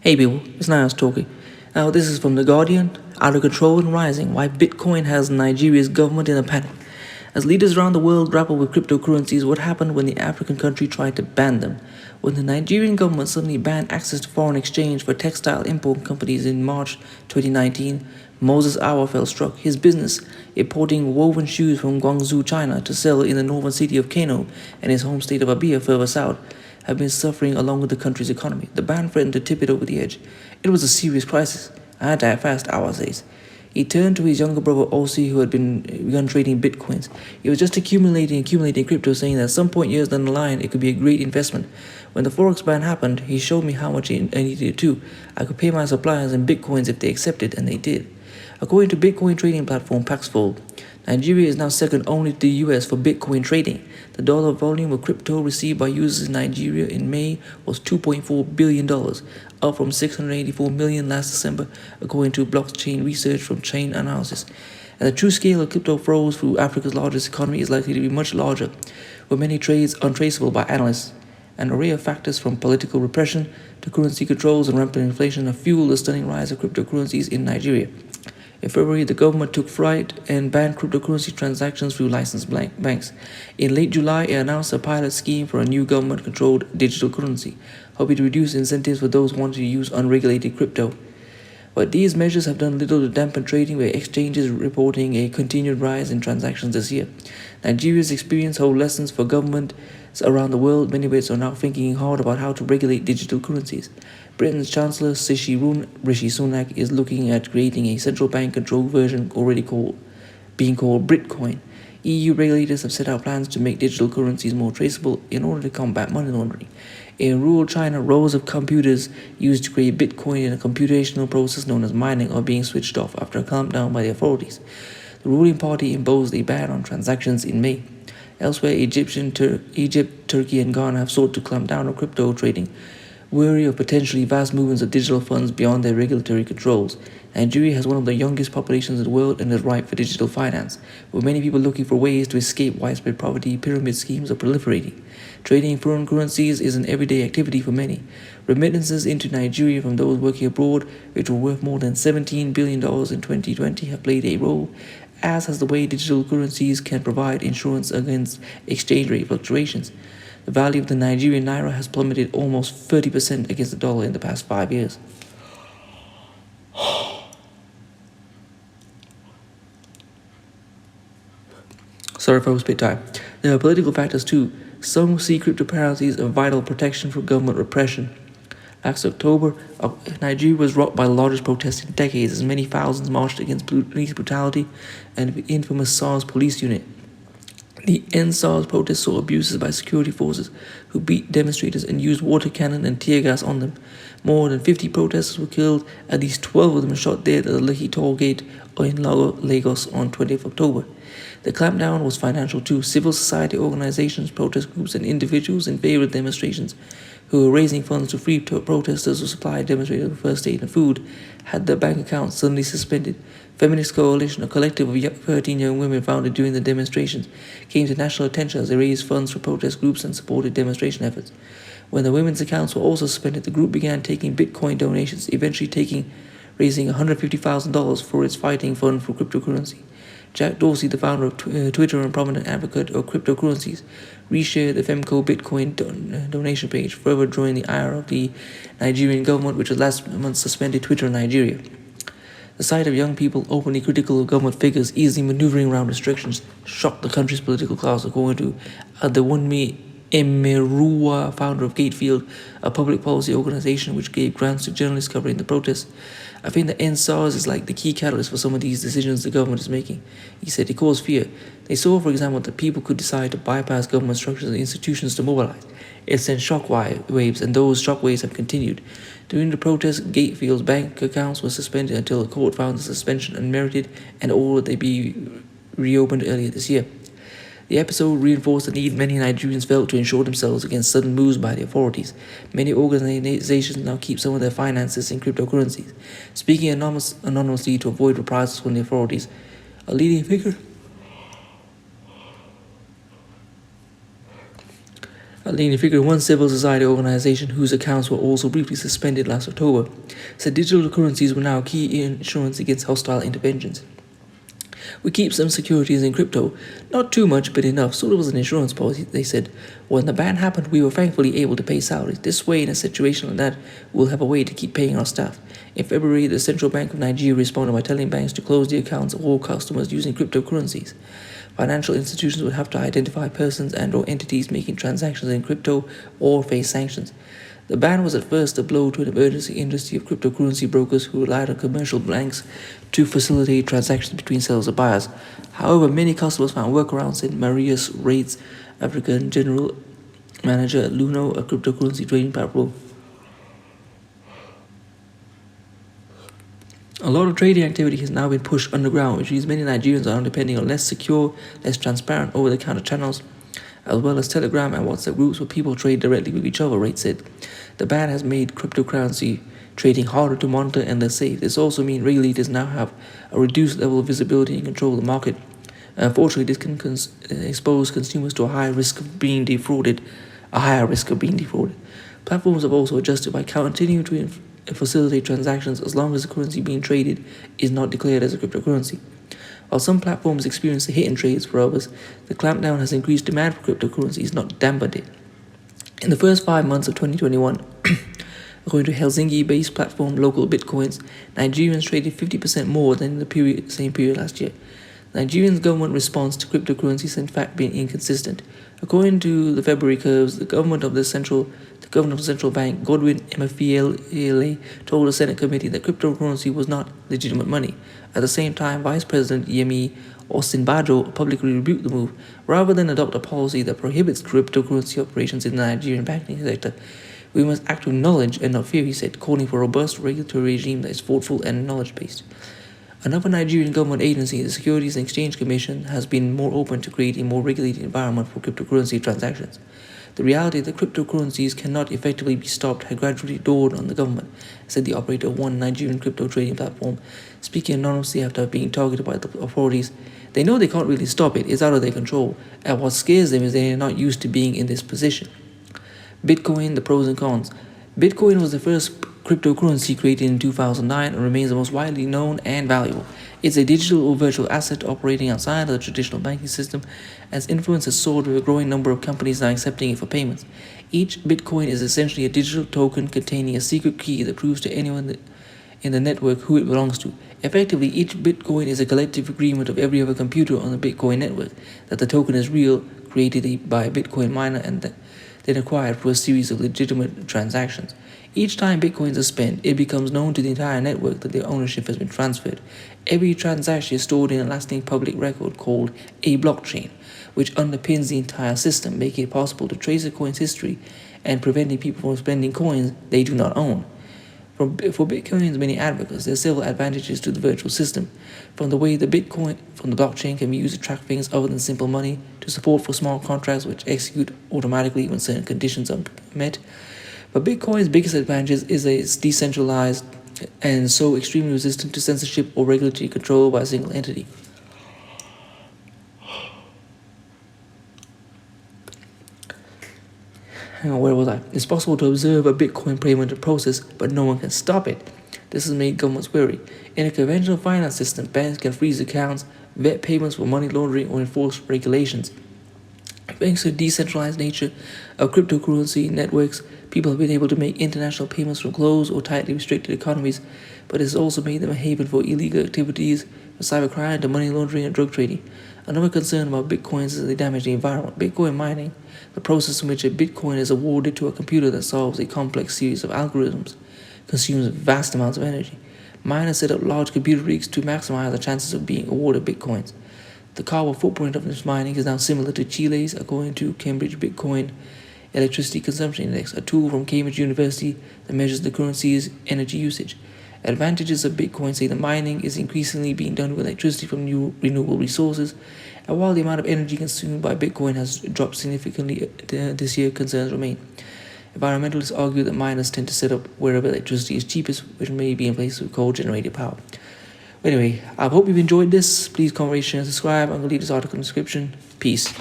Hey people, it's Niles talking. Now this is from The Guardian. Out of control and rising, why Bitcoin has Nigeria's government in a panic. As leaders around the world grapple with cryptocurrencies, what happened when the African country tried to ban them? When the Nigerian government suddenly banned access to foreign exchange for textile import companies in March 2019, Moses Awa struck. His business, importing woven shoes from Guangzhou, China, to sell in the northern city of Kano and his home state of Abia further south, have been suffering along with the country's economy. The ban threatened to tip it over the edge. It was a serious crisis. I had to act fast, Awa says. He turned to his younger brother Osi, who had begun trading bitcoins. He was just accumulating crypto, saying that at some point years down the line it could be a great investment. When the forex ban happened, he showed me how much I needed it too. I could pay my suppliers in bitcoins if they accepted, and they did. According to Bitcoin trading platform Paxful, Nigeria is now second only to the US for Bitcoin trading. The dollar volume of crypto received by users in Nigeria in May was $2.4 billion, up from $684 million last December, according to blockchain research from Chain Analysis. And the true scale of crypto flows through Africa's largest economy is likely to be much larger, with many trades untraceable by analysts. An array of factors from political repression to currency controls and rampant inflation have fueled the stunning rise of cryptocurrencies in Nigeria. In February, the government took fright and banned cryptocurrency transactions through licensed banks. In late July, it announced a pilot scheme for a new government-controlled digital currency, hoping to reduce incentives for those wanting to use unregulated crypto. But these measures have done little to dampen trading, with exchanges reporting a continued rise in transactions this year. Nigeria's experience holds lessons for governments around the world. Many of which are now thinking hard about how to regulate digital currencies. Britain's Chancellor Rishi Sunak is looking at creating a central bank-controlled version being called Bitcoin. EU regulators have set out plans to make digital currencies more traceable in order to combat money laundering. In rural China, rows of computers used to create Bitcoin in a computational process known as mining are being switched off after a clampdown by the authorities. The ruling party imposed a ban on transactions in May. Elsewhere, Egypt, Turkey, and Ghana have sought to clamp down on crypto trading, wary of potentially vast movements of digital funds beyond their regulatory controls. Nigeria has one of the youngest populations in the world and is ripe for digital finance, with many people looking for ways to escape widespread poverty. Pyramid schemes are proliferating. Trading in foreign currencies is an everyday activity for many. Remittances into Nigeria from those working abroad, which were worth more than $17 billion in 2020, have played a role, as has the way digital currencies can provide insurance against exchange rate fluctuations. The value of the Nigerian naira has plummeted almost 30% against the dollar in the past 5 years. Sorry if I was a bit tired. There are political factors too. Some see cryptocurrencies as vital protection from government repression. Last October, Nigeria was rocked by the largest protests in decades, as many thousands marched against police brutality and the infamous SARS police unit. The EndSARS protests saw abuses by security forces who beat demonstrators and used water cannon and tear gas on them. More than 50 protesters were killed, at least 12 of them shot dead at the Lekki toll gate in Lagos on 20th October. The clampdown was financial too. Civil society organizations, protest groups, and individuals in favor of demonstrations who were raising funds to free protesters or supply demonstrators with first aid and food had their bank accounts suddenly suspended. Feminist Coalition, a collective of 13 young women founded during the demonstrations, came to national attention as they raised funds for protest groups and supported demonstration efforts. When the women's accounts were also suspended, the group began taking Bitcoin donations, eventually raising $150,000 for its fighting fund for cryptocurrency. Jack Dorsey, the founder of Twitter and prominent advocate of cryptocurrencies, reshared the Femco Bitcoin donation page, further drawing the ire of the Nigerian government, which has last month suspended Twitter in Nigeria. The sight of young people openly critical of government figures easily maneuvering around restrictions shocked the country's political class, according to Adewunmi Emeruwa, founder of Gatefield, a public policy organization which gave grants to journalists covering the protests. I think that EndSARS is like the key catalyst for some of these decisions the government is making. He said it caused fear. They saw, for example, that people could decide to bypass government structures and institutions to mobilize. It sent shock waves, and those shock waves have continued. During the protests, Gatefield's bank accounts were suspended until a court found the suspension unmerited and ordered they be reopened earlier this year. The episode reinforced the need many Nigerians felt to ensure themselves against sudden moves by the authorities. Many organizations now keep some of their finances in cryptocurrencies, speaking anonymously to avoid reprisals from the authorities. A leading figure A leading figure in one civil society organization, whose accounts were also briefly suspended last October, said digital currencies were now key insurance against hostile interventions. We keep some securities in crypto, not too much, but enough, sort of as an insurance policy, they said. When the ban happened, we were thankfully able to pay salaries. This way, in a situation like that, we'll have a way to keep paying our staff. In February, the Central Bank of Nigeria responded by telling banks to close the accounts of all customers using cryptocurrencies. Financial institutions would have to identify persons and/or entities making transactions in crypto or face sanctions. The ban was at first a blow to an emergency industry of cryptocurrency brokers who relied on commercial banks to facilitate transactions between sellers and buyers. However, many customers found workarounds, said Marius Rates, African General Manager at Luno, a cryptocurrency trading platform. A lot of trading activity has now been pushed underground, which means many Nigerians are depending on less secure, less transparent over-the-counter channels, as well as Telegram and WhatsApp groups where people trade directly with each other, Rate said. The ban has made cryptocurrency trading harder to monitor and less safe. This also means regulators now have a reduced level of visibility and control of the market. Unfortunately, this can expose consumers to a higher risk of being defrauded. Platforms have also adjusted by continuing to facilitate transactions as long as the currency being traded is not declared as a cryptocurrency. While some platforms experience a hit in trades, for others, the clampdown has increased demand for cryptocurrencies, not dampened it. In the first 5 months of 2021, according to Helsinki-based platform Local Bitcoins, Nigerians traded 50% more than in the same period last year. Nigeria's government response to cryptocurrencies has in fact been inconsistent. According to the February curves, the governor of the central bank, Godwin Emefiele, told the Senate committee that cryptocurrency was not legitimate money. At the same time, Vice President Yemi Osinbajo publicly rebuked the move. Rather than adopt a policy that prohibits cryptocurrency operations in the Nigerian banking sector, we must act with knowledge and not fear, he said, calling for a robust regulatory regime that is thoughtful and knowledge-based. Another Nigerian government agency, the Securities and Exchange Commission, has been more open to creating a more regulated environment for cryptocurrency transactions. The reality that cryptocurrencies cannot effectively be stopped had gradually dawned on the government, said the operator of one Nigerian crypto trading platform, speaking anonymously after being targeted by the authorities. They know they can't really stop it, it's out of their control, and what scares them is they are not used to being in this position. Bitcoin, the pros and cons. Bitcoin was the first cryptocurrency created in 2009 and remains the most widely known and valuable. It's a digital or virtual asset operating outside of the traditional banking system, as influence has soared with a growing number of companies now accepting it for payments. Each Bitcoin is essentially a digital token containing a secret key that proves to anyone in the network who it belongs to. Effectively, each Bitcoin is a collective agreement of every other computer on the Bitcoin network that the token is real, created by a Bitcoin miner and then acquired through a series of legitimate transactions. Each time Bitcoins are spent, it becomes known to the entire network that their ownership has been transferred. Every transaction is stored in a lasting public record called a blockchain, which underpins the entire system, making it possible to trace a coin's history and preventing people from spending coins they do not own. For Bitcoin's many advocates, there are several advantages to the virtual system, from the way the blockchain can be used to track things other than simple money, to support for smart contracts which execute automatically when certain conditions are met. But Bitcoin's biggest advantage is that it's decentralized and so extremely resistant to censorship or regulatory control by a single entity. Hang on, where was I? It's possible to observe a Bitcoin payment process, but no one can stop it. This has made governments wary. In a conventional finance system, banks can freeze accounts, vet payments for money laundering, or enforce regulations. Thanks to the decentralized nature of cryptocurrency networks, people have been able to make international payments from closed or tightly restricted economies, but it has also made them a haven for illegal activities, for cybercrime, to money laundering, and drug trading. Another concern about Bitcoins is that they damage the environment. Bitcoin mining, the process in which a Bitcoin is awarded to a computer that solves a complex series of algorithms, consumes vast amounts of energy. Miners set up large computer rigs to maximize the chances of being awarded Bitcoins. The carbon footprint of this mining is now similar to Chile's, according to Cambridge Bitcoin Electricity Consumption Index, a tool from Cambridge University that measures the currency's energy usage. Advantages of Bitcoin say the mining is increasingly being done with electricity from new renewable resources, and while the amount of energy consumed by Bitcoin has dropped significantly this year, concerns remain. Environmentalists argue that miners tend to set up wherever electricity is cheapest, which may be in place of coal-generated power. Anyway, I hope you've enjoyed this. Please comment, rate, share, and subscribe. I'm going to leave this article in the description. Peace.